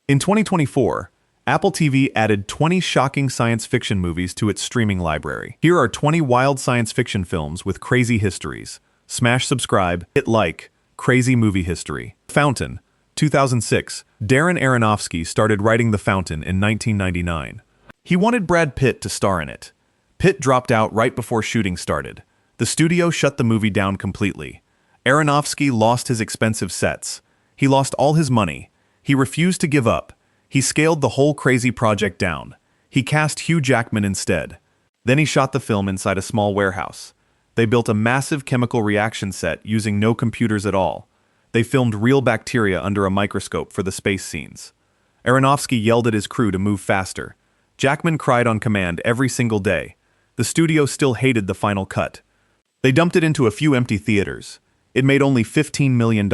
In 2024, Apple TV added 20 shocking science fiction movies to its streaming library. Here are 20 wild science fiction films with crazy histories. Smash subscribe, hit like, crazy movie history. Fountain, 2006. Darren Aronofsky started writing The Fountain in 1999. He wanted Brad Pitt to star in it. Pitt dropped out right before shooting started. The studio shut the movie down completely. Aronofsky lost his expensive sets. He lost all his money. He refused to give up. He scaled the whole crazy project down. He cast Hugh Jackman instead. Then he shot the film inside a small warehouse. They built a massive chemical reaction set using no computers at all. They filmed real bacteria under a microscope for the space scenes. Aronofsky yelled at his crew to move faster. Jackman cried on command every single day. The studio still hated the final cut. They dumped it into a few empty theaters. It made only $15 million.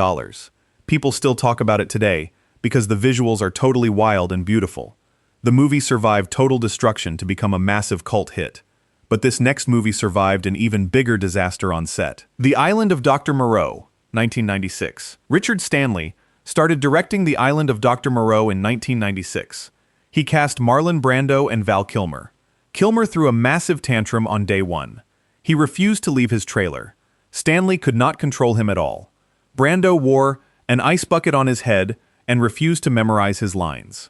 People still talk about it today because the visuals are totally wild and beautiful. The movie survived total destruction to become a massive cult hit. But this next movie survived an even bigger disaster on set. The Island of Dr. Moreau, 1996. Richard Stanley started directing The Island of Dr. Moreau in 1996. He cast Marlon Brando and Val Kilmer. Kilmer threw a massive tantrum on day one. He refused to leave his trailer. Stanley could not control him at all. Brando wore an ice bucket on his head and refused to memorize his lines.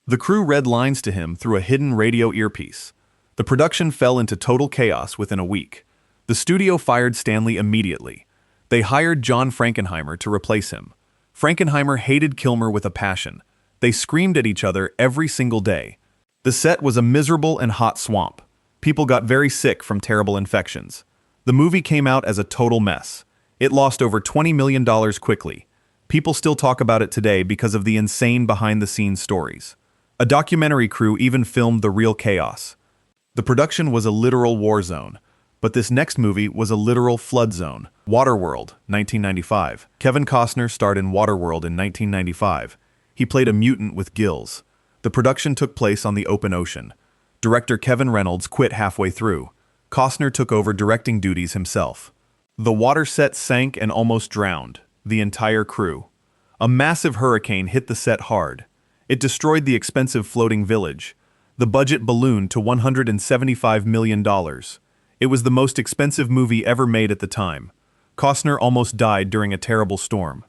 The crew read lines to him through a hidden radio earpiece. The production fell into total chaos within a week. The studio fired Stanley immediately. They hired John Frankenheimer to replace him. Frankenheimer hated Kilmer with a passion. They screamed at each other every single day. The set was a miserable and hot swamp. People got very sick from terrible infections. The movie came out as a total mess. It lost over $20 million quickly. People still talk about it today because of the insane behind-the-scenes stories. A documentary crew even filmed the real chaos. The production was a literal war zone, but this next movie was a literal flood zone. Waterworld, 1995. Kevin Costner starred in Waterworld in 1995. He played a mutant with gills. The production took place on the open ocean. Director Kevin Reynolds quit halfway through. Costner took over directing duties himself. The water set sank and almost drowned the entire crew. A massive hurricane hit the set hard. It destroyed the expensive floating village. The budget ballooned to $175 million. It was the most expensive movie ever made at the time. Costner almost died during a terrible storm.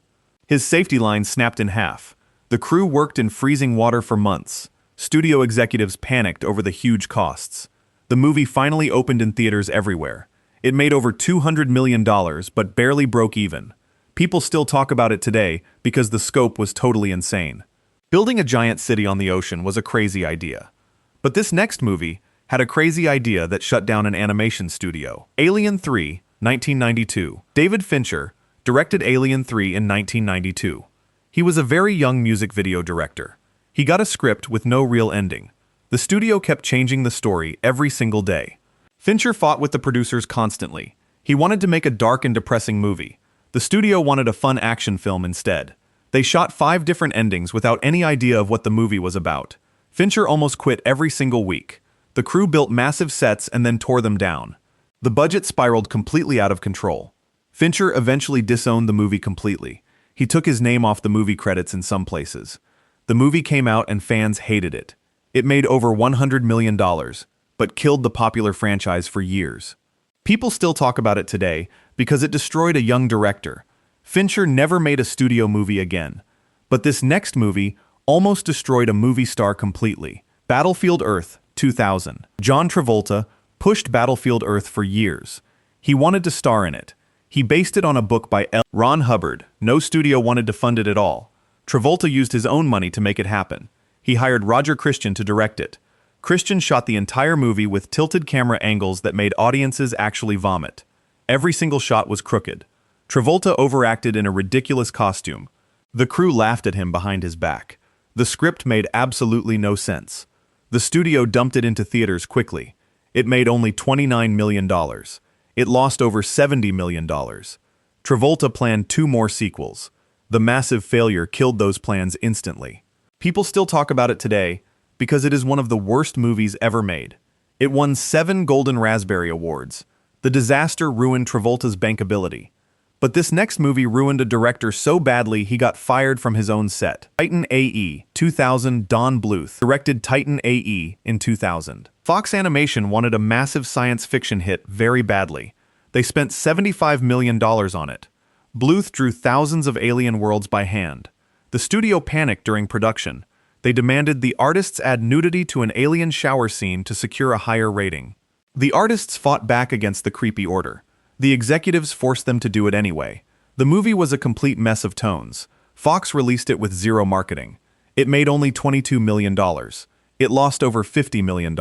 His safety line snapped in half. The crew worked in freezing water for months. Studio executives panicked over the huge costs. The movie finally opened in theaters everywhere. It made over $200 million, but barely broke even. People still talk about it today because the scope was totally insane. Building a giant city on the ocean was a crazy idea. But this next movie had a crazy idea that shut down an animation studio. Alien 3, 1992. David Fincher directed Alien 3 in 1992. He was a very young music video director. He got a script with no real ending. The studio kept changing the story every single day. Fincher fought with the producers constantly. He wanted to make a dark and depressing movie. The studio wanted a fun action film instead. They shot 5 different endings without any idea of what the movie was about. Fincher almost quit every single week. The crew built massive sets and then tore them down. The budget spiraled completely out of control. Fincher eventually disowned the movie completely. He took his name off the movie credits in some places. The movie came out and fans hated it. It made over $100 million, but killed the popular franchise for years. People still talk about it today because it destroyed a young director. Fincher never made a studio movie again. But this next movie almost destroyed a movie star completely. Battlefield Earth, 2000. John Travolta pushed Battlefield Earth for years. He wanted to star in it. He based it on a book by Ron Hubbard. No studio wanted to fund it at all. Travolta used his own money to make it happen. He hired Roger Christian to direct it. Christian shot the entire movie with tilted camera angles that made audiences actually vomit. Every single shot was crooked. Travolta overacted in a ridiculous costume. The crew laughed at him behind his back. The script made absolutely no sense. The studio dumped it into theaters quickly. It made only $29 million. It lost over $70 million. Travolta planned 2 more sequels. The massive failure killed those plans instantly. People still talk about it today because it is one of the worst movies ever made. It won 7 Golden Raspberry Awards. The disaster ruined Travolta's bankability. But this next movie ruined a director so badly he got fired from his own set. Titan A.E. 2000. Don Bluth directed Titan A.E. in 2000. Fox Animation wanted a massive science fiction hit very badly. They spent $75 million on it. Bluth drew thousands of alien worlds by hand. The studio panicked during production. They demanded the artists add nudity to an alien shower scene to secure a higher rating. The artists fought back against the creepy order. The executives forced them to do it anyway. The movie was a complete mess of tones. Fox released it with zero marketing. It made only $22 million. It lost over $50 million.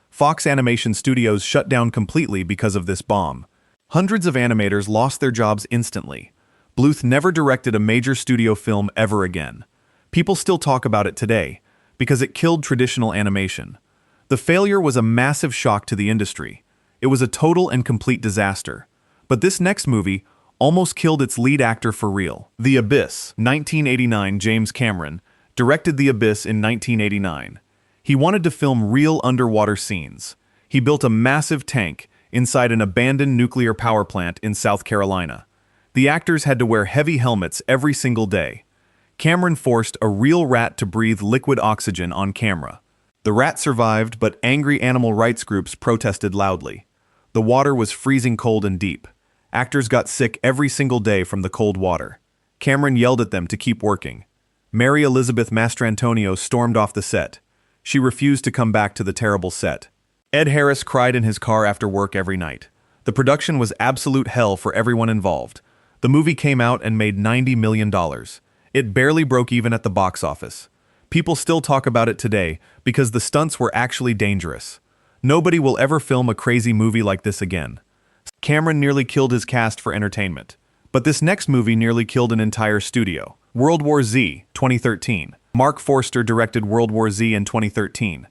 Fox Animation Studios shut down completely because of this bomb. Hundreds of animators lost their jobs instantly. Bluth never directed a major studio film ever again. People still talk about it today, because it killed traditional animation. The failure was a massive shock to the industry. It was a total and complete disaster. But this next movie almost killed its lead actor for real. The Abyss, 1989. James Cameron directed The Abyss in 1989. He wanted to film real underwater scenes. He built a massive tank inside an abandoned nuclear power plant in South Carolina. The actors had to wear heavy helmets every single day. Cameron forced a real rat to breathe liquid oxygen on camera. The rat survived, but angry animal rights groups protested loudly. The water was freezing cold and deep. Actors got sick every single day from the cold water. Cameron yelled at them to keep working. Mary Elizabeth Mastrantonio stormed off the set. She refused to come back to the terrible set. Ed Harris cried in his car after work every night. The production was absolute hell for everyone involved. The movie came out and made $90 million. It barely broke even at the box office. People still talk about it today because the stunts were actually dangerous. Nobody will ever film a crazy movie like this again. Cameron nearly killed his cast for entertainment. But this next movie nearly killed an entire studio. World War Z, 2013. Mark Forster directed World War Z in 2013.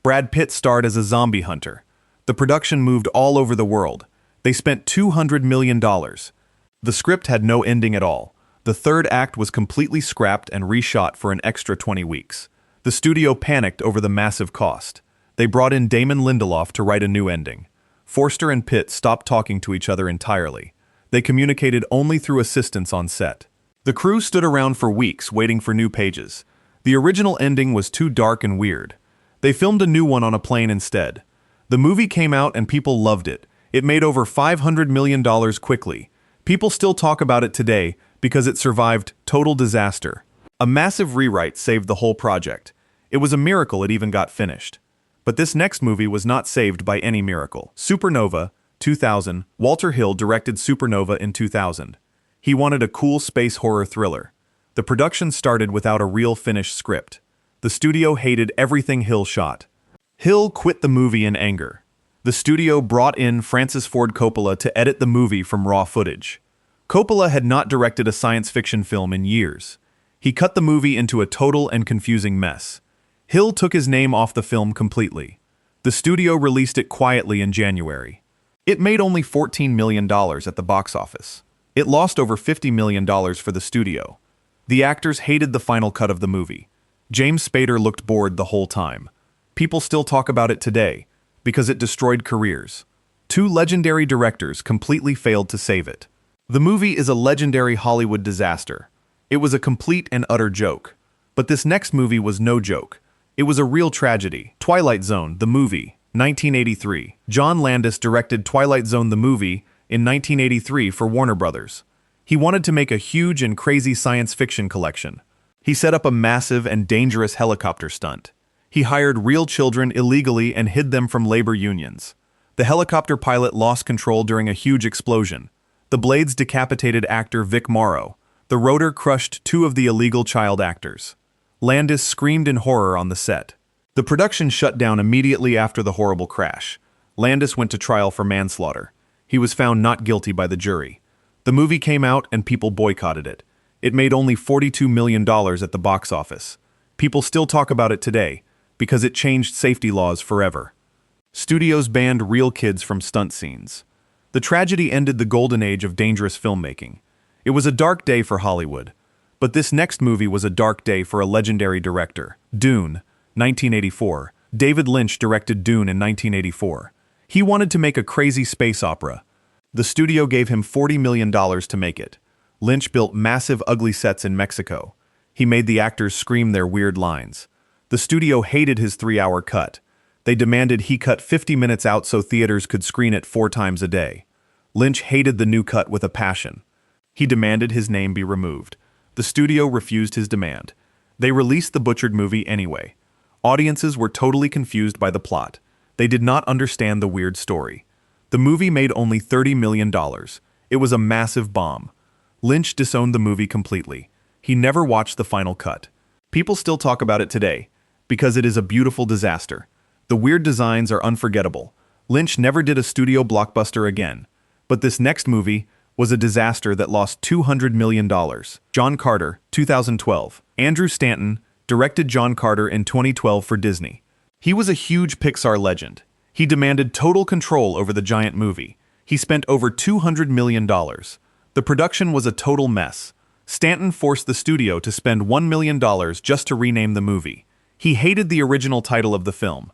Brad Pitt starred as a zombie hunter. The production moved all over the world. They spent $200 million. The script had no ending at all. The third act was completely scrapped and reshot for an extra 20 weeks. The studio panicked over the massive cost. They brought in Damon Lindelof to write a new ending. Forster and Pitt stopped talking to each other entirely. They communicated only through assistants on set. The crew stood around for weeks waiting for new pages. The original ending was too dark and weird. They filmed a new one on a plane instead. The movie came out and people loved it. It made over $500 million quickly. People still talk about it today because it survived total disaster. A massive rewrite saved the whole project. It was a miracle it even got finished. But this next movie was not saved by any miracle. Supernova, 2000. Walter Hill directed Supernova in 2000. He wanted a cool space horror thriller. The production started without a real finished script. The studio hated everything Hill shot. Hill quit the movie in anger. The studio brought in Francis Ford Coppola to edit the movie from raw footage. Coppola had not directed a science fiction film in years. He cut the movie into a total and confusing mess. Hill took his name off the film completely. The studio released it quietly in January. It made only $14 million at the box office. It lost over $50 million for the studio. The actors hated the final cut of the movie. James Spader looked bored the whole time. People still talk about it today, because it destroyed careers. Two legendary directors completely failed to save it. The movie is a legendary Hollywood disaster. It was a complete and utter joke. But this next movie was no joke. It was a real tragedy. Twilight Zone, the movie, 1983. John Landis directed Twilight Zone the movie in 1983 for Warner Brothers. He wanted to make a huge and crazy science fiction collection. He set up a massive and dangerous helicopter stunt. He hired real children illegally and hid them from labor unions. The helicopter pilot lost control during a huge explosion. The blades decapitated actor Vic Morrow. The rotor crushed two of the illegal child actors. Landis screamed in horror on the set. The production shut down immediately after the horrible crash. Landis went to trial for manslaughter. He was found not guilty by the jury. The movie came out and people boycotted it. It made only $42 million at the box office. People still talk about it today because it changed safety laws forever. Studios banned real kids from stunt scenes. The tragedy ended the golden age of dangerous filmmaking. It was a dark day for Hollywood. But this next movie was a dark day for a legendary director. Dune, 1984. David Lynch directed Dune in 1984. He wanted to make a crazy space opera. The studio gave him $40 million to make it. Lynch built massive ugly sets in Mexico. He made the actors scream their weird lines. The studio hated his 3-hour cut. They demanded he cut 50 minutes out so theaters could screen it 4 times a day. Lynch hated the new cut with a passion. He demanded his name be removed. The studio refused his demand. They released the butchered movie anyway. Audiences were totally confused by the plot. They did not understand the weird story. The movie made only $30 million. It was a massive bomb. Lynch disowned the movie completely. He never watched the final cut. People still talk about it today, because it is a beautiful disaster. The weird designs are unforgettable. Lynch never did a studio blockbuster again. But this next movie was a disaster that lost $200 million. John Carter, 2012. Andrew Stanton directed John Carter in 2012 for Disney. He was a huge Pixar legend. He demanded total control over the giant movie. He spent over $200 million. The production was a total mess. Stanton forced the studio to spend $1 million just to rename the movie. He hated the original title of the film.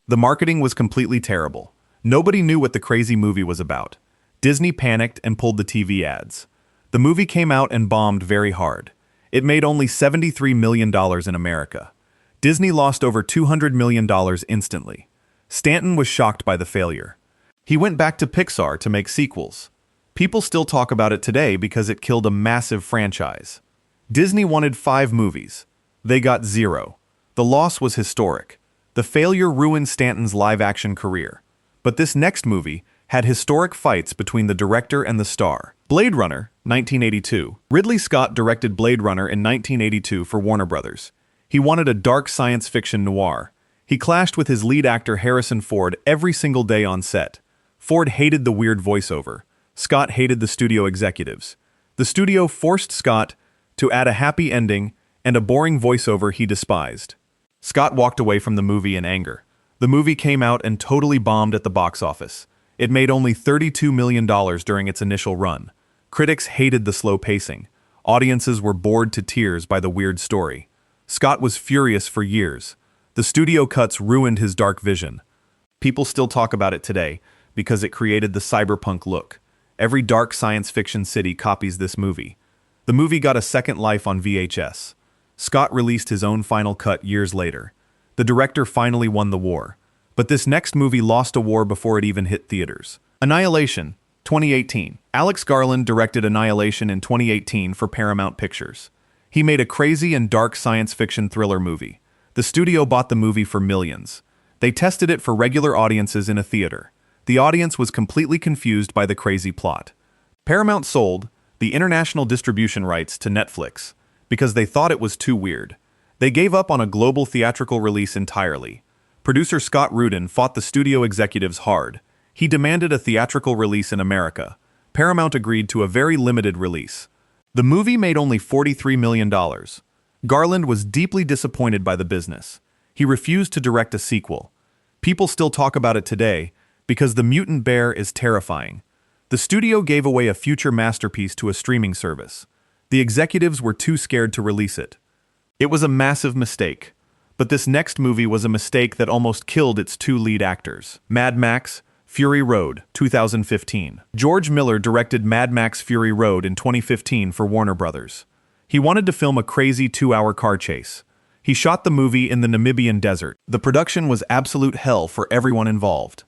The marketing was completely terrible. Nobody knew what the crazy movie was about. Disney panicked and pulled the TV ads. The movie came out and bombed very hard. It made only $73 million in America. Disney lost over $200 million instantly. Stanton was shocked by the failure. He went back to Pixar to make sequels. People still talk about it today because it killed a massive franchise. Disney wanted 5 movies. They got 0. The loss was historic. The failure ruined Stanton's live-action career. But this next movie had historic fights between the director and the star. Blade Runner, 1982. Ridley Scott directed Blade Runner in 1982 for Warner Brothers. He wanted a dark science fiction noir. He clashed with his lead actor Harrison Ford every single day on set. Ford hated the weird voiceover. Scott hated the studio executives. The studio forced Scott to add a happy ending and a boring voiceover he despised. Scott walked away from the movie in anger. The movie came out and totally bombed at the box office. It made only $32 million during its initial run. Critics hated the slow pacing. Audiences were bored to tears by the weird story. Scott was furious for years. The studio cuts ruined his dark vision. People still talk about it today because it created the cyberpunk look. Every dark science fiction city copies this movie. The movie got a second life on VHS. Scott released his own final cut years later. The director finally won the war. But this next movie lost a war before it even hit theaters. Annihilation, 2018. Alex Garland directed Annihilation in 2018 for Paramount Pictures. He made a crazy and dark science fiction thriller movie. The studio bought the movie for millions. They tested it for regular audiences in a theater. The audience was completely confused by the crazy plot. Paramount sold the international distribution rights to Netflix because they thought it was too weird. They gave up on a global theatrical release entirely. Producer Scott Rudin fought the studio executives hard. He demanded a theatrical release in America. Paramount agreed to a very limited release. The movie made only $43 million. Garland was deeply disappointed by the business. He refused to direct a sequel. People still talk about it today because the mutant bear is terrifying. The studio gave away a future masterpiece to a streaming service. The executives were too scared to release it. It was a massive mistake. But this next movie was a mistake that almost killed its 2 lead actors. Mad Max, Fury Road, 2015. George Miller directed Mad Max Fury Road in 2015 for Warner Brothers. He wanted to film a crazy 2-hour car chase. He shot the movie in the Namibian desert. The production was absolute hell for everyone involved.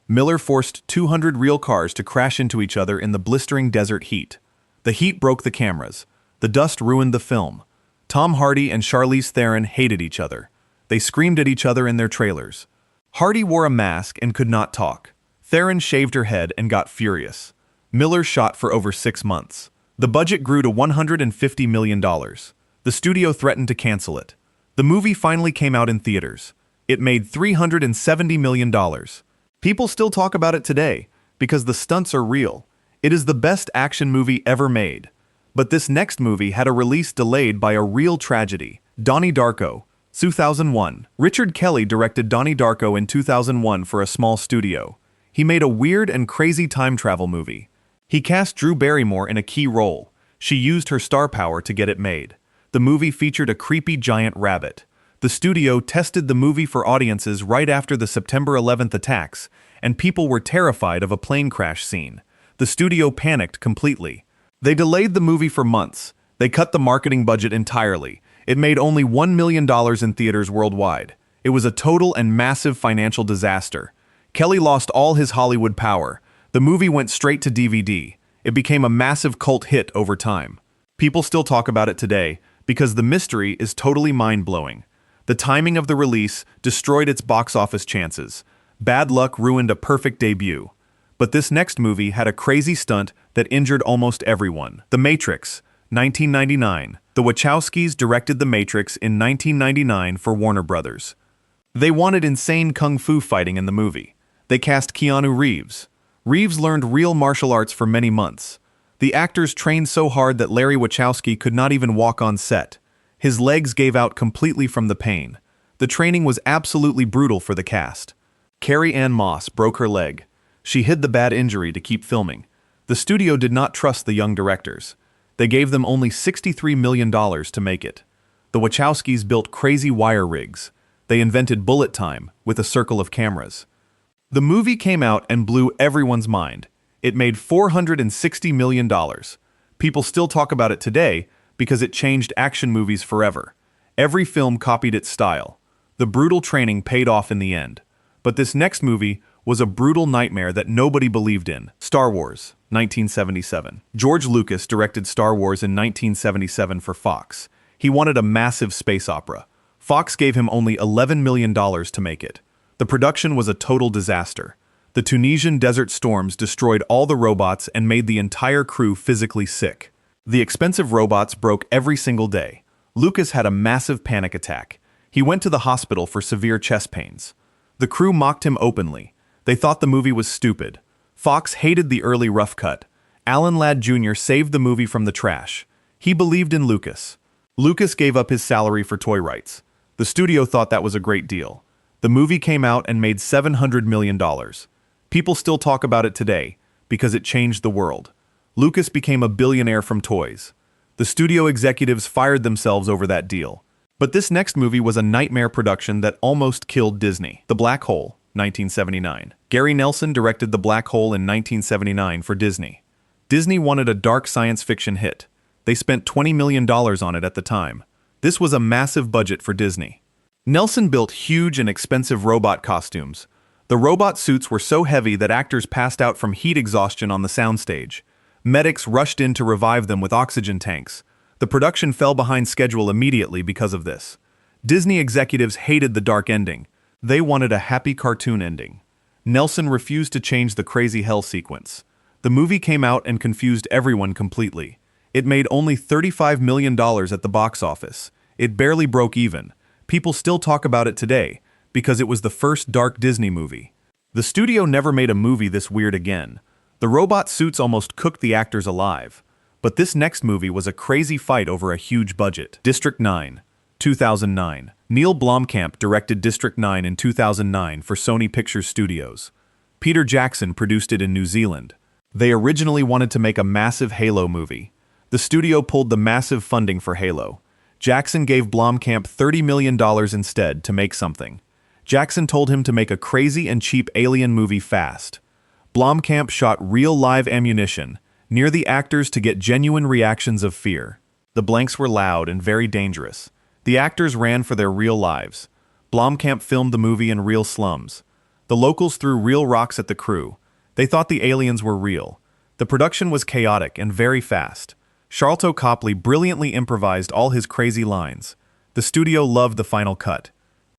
Miller forced 200 real cars to crash into each other in the blistering desert heat. The heat broke the cameras. The dust ruined the film. Tom Hardy and Charlize Theron hated each other. They screamed at each other in their trailers. Hardy wore a mask and could not talk. Theron shaved her head and got furious. Miller shot for over 6 months. The budget grew to $150 million. The studio threatened to cancel it. The movie finally came out in theaters. It made $370 million. People still talk about it today because the stunts are real. It is the best action movie ever made. But this next movie had a release delayed by a real tragedy. Donnie Darko, 2001. Richard Kelly directed Donnie Darko in 2001 for a small studio. He made a weird and crazy time travel movie. He cast Drew Barrymore in a key role. She used her star power to get it made. The movie featured a creepy giant rabbit. The studio tested the movie for audiences right after the September 11th attacks, and people were terrified of a plane crash scene. The studio panicked completely. They delayed the movie for months. They cut the marketing budget entirely. It made only $1 million in theaters worldwide. It was a total and massive financial disaster. Kelly lost all his Hollywood power. The movie went straight to DVD. It became a massive cult hit over time. People still talk about it today because the mystery is totally mind-blowing. The timing of the release destroyed its box office chances. Bad luck ruined a perfect debut. But this next movie had a crazy stunt that injured almost everyone. The Matrix, 1999. The Wachowskis directed The Matrix in 1999 for Warner Brothers. They wanted insane kung fu fighting in the movie. They cast Keanu Reeves. Reeves learned real martial arts for many months. The actors trained so hard that Larry Wachowski could not even walk on set. His legs gave out completely from the pain. The training was absolutely brutal for the cast. Carrie-Anne Moss broke her leg. She hid the bad injury to keep filming. The studio did not trust the young directors. They gave them only $63 million to make it. The Wachowskis built crazy wire rigs. They invented bullet time with a circle of cameras. The movie came out and blew everyone's mind. It made $460 million. People still talk about it today because it changed action movies forever. Every film copied its style. The brutal training paid off in the end. But this next movie was a brutal nightmare that nobody believed in. Star Wars, 1977. George Lucas directed Star Wars in 1977 for Fox. He wanted a massive space opera. Fox gave him only $11 million to make it. The production was a total disaster. The Tunisian desert storms destroyed all the robots and made the entire crew physically sick. The expensive robots broke every single day. Lucas had a massive panic attack. He went to the hospital for severe chest pains. The crew mocked him openly. They thought the movie was stupid. Fox hated the early rough cut. Alan Ladd Jr. saved the movie from the trash. He believed in Lucas. Lucas gave up his salary for toy rights. The studio thought that was a great deal. The movie came out and made $700 million. People still talk about it today because it changed the world. Lucas became a billionaire from toys. The studio executives fired themselves over that deal. But this next movie was a nightmare production that almost killed Disney. The Black Hole, 1979. Gary Nelson directed The Black Hole in 1979 for Disney. Disney wanted a dark science fiction hit. They spent $20 million on it at the time. This was a massive budget for Disney. Nelson built huge and expensive robot costumes. The robot suits were so heavy that actors passed out from heat exhaustion on the soundstage. Medics rushed in to revive them with oxygen tanks. The production fell behind schedule immediately because of this. Disney executives hated the dark ending. They wanted a happy cartoon ending. Nelson refused to change the crazy hell sequence. The movie came out and confused everyone completely. It made only $35 million at the box office. It barely broke even. People still talk about it today because it was the first dark Disney movie. The studio never made a movie this weird again. The robot suits almost cooked the actors alive. But this next movie was a crazy fight over a huge budget. District 9, 2009. Neil Blomkamp directed District 9 in 2009 for Sony Pictures Studios. Peter Jackson produced it in New Zealand. They originally wanted to make a massive Halo movie. The studio pulled the massive funding for Halo. Jackson gave Blomkamp $30 million instead to make something. Jackson told him to make a crazy and cheap alien movie fast. Blomkamp shot real live ammunition near the actors to get genuine reactions of fear. The blanks were loud and very dangerous. The actors ran for their real lives. Blomkamp filmed the movie in real slums. The locals threw real rocks at the crew. They thought the aliens were real. The production was chaotic and very fast. Sharlto Copley brilliantly improvised all his crazy lines. The studio loved the final cut.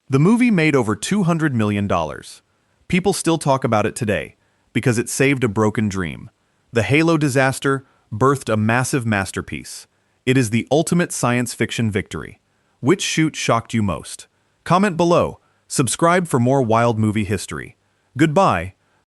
The movie made over $200 million. People still talk about it today because it saved a broken dream. The Halo disaster birthed a massive masterpiece. It is the ultimate science fiction victory. Which shoot shocked you most? Comment below. Subscribe for more wild movie history. Goodbye.